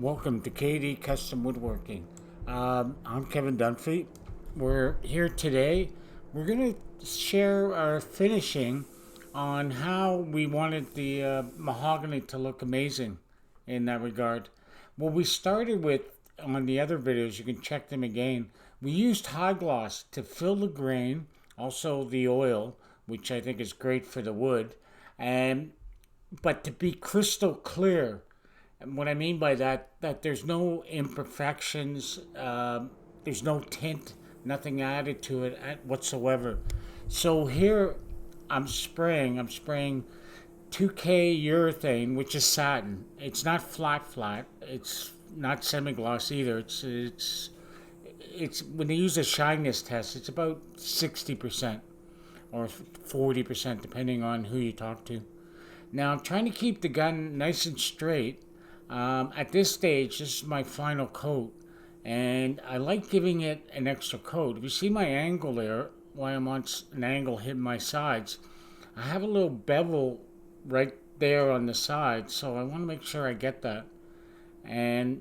Welcome to KD Custom Woodworking. I'm Kevin Dunphy. We're here today. We're going to share our finishing on how we wanted the mahogany to look amazing in that regard. What we started with on the other videos, you can check them again. We used high gloss to fill the grain, also the oil, which I think is great for the wood, and but to be crystal clear. And what I mean by that, that there's no imperfections, there's no tint, nothing added to it whatsoever. So here I'm spraying 2K urethane, which is satin. It's not flat. It's not semi-gloss either. It's when they use a shyness test, it's about 60% or 40% depending on who you talk to. Now I'm trying to keep the gun nice and straight. At this stage, this is my final coat, and I like giving it an extra coat. If you see my angle there, why I'm on an angle hitting my sides, I have a little bevel right there on the side, so I want to make sure I get that. And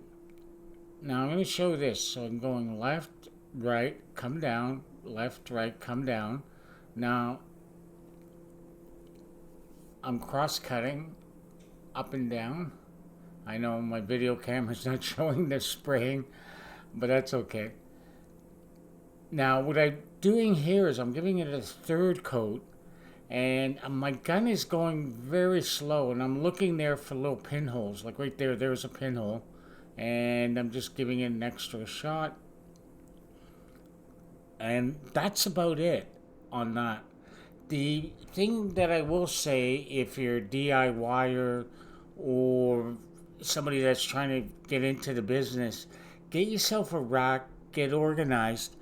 now I'm going to show this. So I'm going left, right, come down, left, right, come down. Now I'm cross-cutting up and down. I know my video camera's not showing the spraying, but that's okay. Now what I'm doing here is I'm giving it a third coat, and my gun is going very slow, and I'm looking there for little pinholes. Like right there, there's a pinhole, and I'm just giving it an extra shot. And that's about it on that. The thing that I will say, if you're a DIYer or somebody that's trying to get into the business, get yourself a rack, get organized,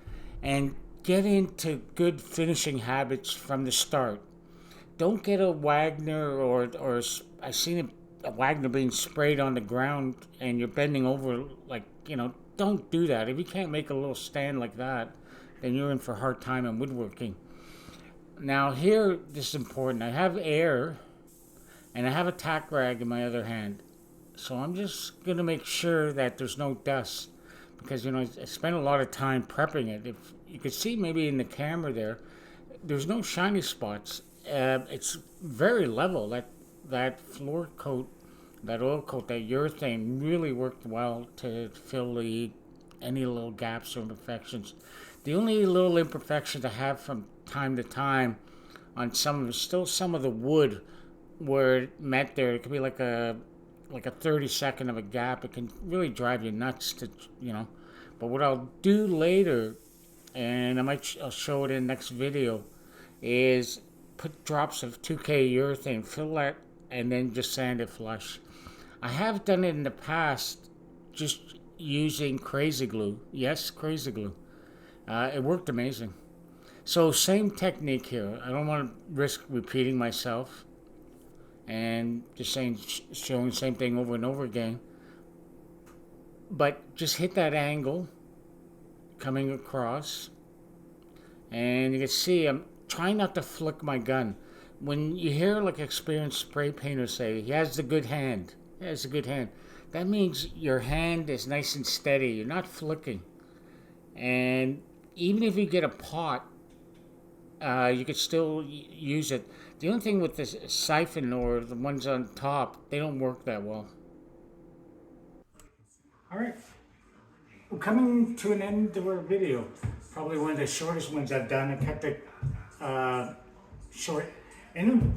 and get into good finishing habits from the start. Don't get a Wagner or I seen a Wagner being sprayed on the ground and you're bending over, like, don't do that. If you can't make a little stand like that, then you're in for a hard time in woodworking. Now here, this is important. I have air and I have a tack rag in my other hand. So I'm just going to make sure that there's no dust, because I spent a lot of time prepping it. If you could see maybe in the camera there's no shiny spots. It's very level. That floor coat, that oil coat, that urethane really worked well to fill any little gaps or imperfections. The only little imperfections I have from time to time on some of the wood where it met there. It could be like a 30-second of a gap. It can really drive you nuts But what I'll do later, and I'll show it in the next video, is put drops of 2K urethane, fill that, and then just sand it flush. I have done it in the past just using crazy glue. Yes, crazy glue. It worked amazing. So same technique here. I don't want to risk repeating myself and just showing the same thing over and over again. But just hit that angle coming across, and you can see I'm trying not to flick my gun. When you hear like experienced spray painters say he has a good hand, that means your hand is nice and steady. You're not flicking. And even if you get a pot, you could still use it. The only thing with this siphon or the ones on top, they don't work that well. All right, we're coming to an end of our video. Probably one of the shortest ones I've done. I kept it short. And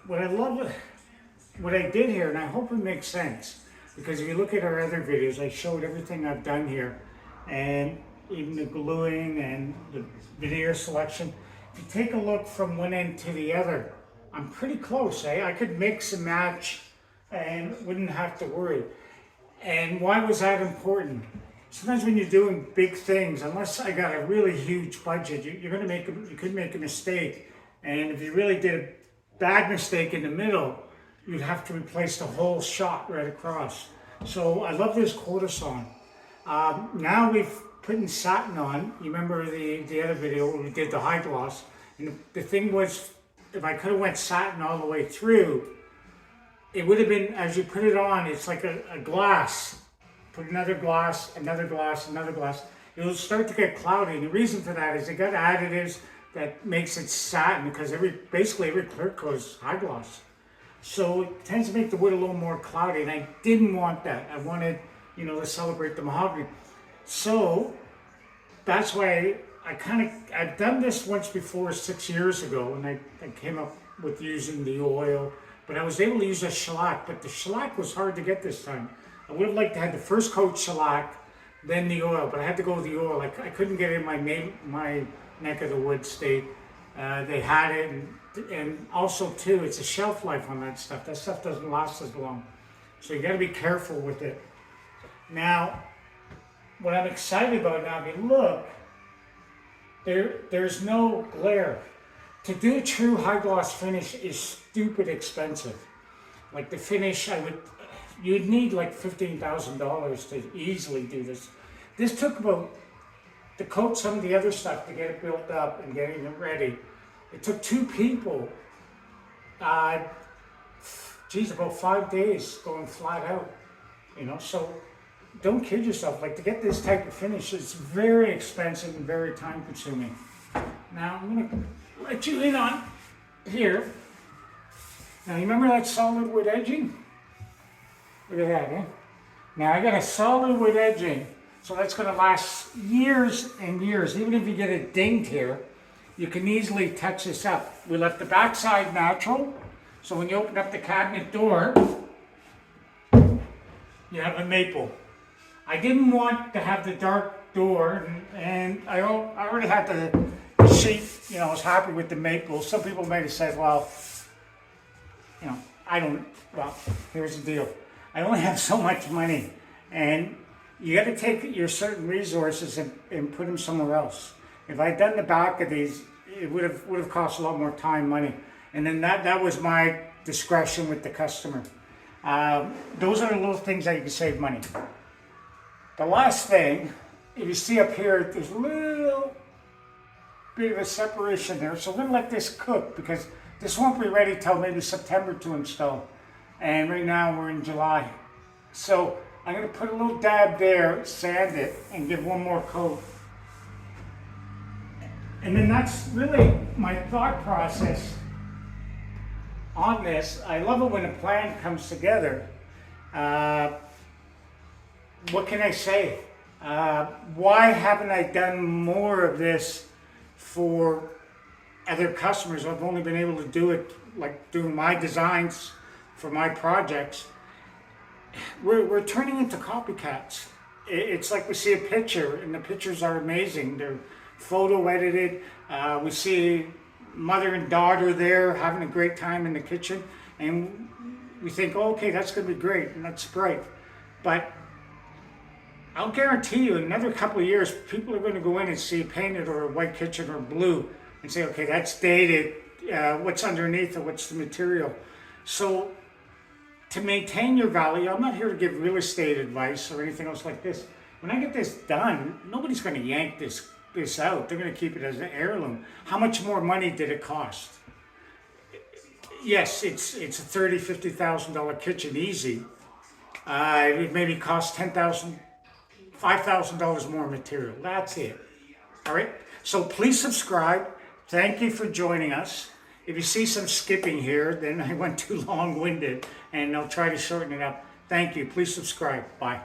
what I did here, and I hope it makes sense, because if you look at our other videos, I showed everything I've done here, and even the gluing and the veneer selection. If you take a look from one end to the other, I'm pretty close. I could mix and match and wouldn't have to worry. And why was that important? Sometimes when you're doing big things, unless I got a really huge budget, you could make a mistake. And if you really did a bad mistake in the middle, you'd have to replace the whole shot right across. So I love this quarter-sawn. Now we've putting satin on. You remember the other video where we did the high gloss, and the thing was, if I could have went satin all the way through, it would have been, as you put it on, it's like a glass. Put another glass, another glass, another glass. It will start to get cloudy. And the reason for that is it got additives that makes it satin, because basically every clear coat is high gloss. So it tends to make the wood a little more cloudy, and I didn't want that. I wanted, to celebrate the mahogany. So that's why I've done this once before 6 years ago, and I came up with using the oil, but I was able to use a shellac, but the shellac was hard to get this time. I would have liked to have the first coat shellac, then the oil, but I had to go with the oil. I couldn't get it in my neck of the wood state. They had it, and also too, it's a shelf life on that stuff. That stuff doesn't last as long. So you gotta be careful with it. Now, what I'm excited about now, if you look, there's no glare. To do a true high gloss finish is stupid expensive. Like the finish, you'd need like $15,000 to easily do this. This took to coat some of the other stuff to get it built up and getting it ready. It took 2 people, about 5 days going flat out, so don't kid yourself. Like, to get this type of finish, it's very expensive and very time consuming. Now, I'm gonna let you in on here. Now, you remember that solid wood edging? Look at that, eh? Now, I got a solid wood edging, so that's gonna last years and years. Even if you get it dinged here, you can easily touch this up. We left the backside natural, so when you open up the cabinet door, you have a maple. I didn't want to have the dark door, and I already had the sheet, I was happy with the maple. Some people might have said, well, here's the deal. I only have so much money, and you got to take your certain resources and put them somewhere else. If I'd done the back of these, it would have cost a lot more time, money, and then that was my discretion with the customer. Those are the little things that you can save money. The last thing, if you see up here, there's a little bit of a separation there, so we're gonna let this cook, because this won't be ready till maybe September to install, and right now we're in July. So I'm gonna put a little dab there, sand it, and give one more coat. And then that's really my thought process on this. I love it when a plan comes together. What can I say? Why haven't I done more of this for other customers? I've only been able to do it, like doing my designs for my projects. We're turning into copycats. It's like we see a picture, and the pictures are amazing. They're photo edited. We see mother and daughter there having a great time in the kitchen, and we think, oh, okay, that's going to be great, and that's great. But I'll guarantee you, in another couple of years, people are going to go in and see painted or a white kitchen or blue and say, okay, that's dated. What's underneath it? What's the material? So to maintain your value, I'm not here to give real estate advice or anything else like this. When I get this done, nobody's going to yank this out. They're going to keep it as an heirloom. How much more money did it cost? Yes, it's a $30,000, $50,000 kitchen, easy. It would maybe cost $10,000, $5,000 more material. That's it. All right. So please subscribe. Thank you for joining us. If you see some skipping here, then I went too long-winded, and I'll try to shorten it up. Thank you. Please subscribe. Bye.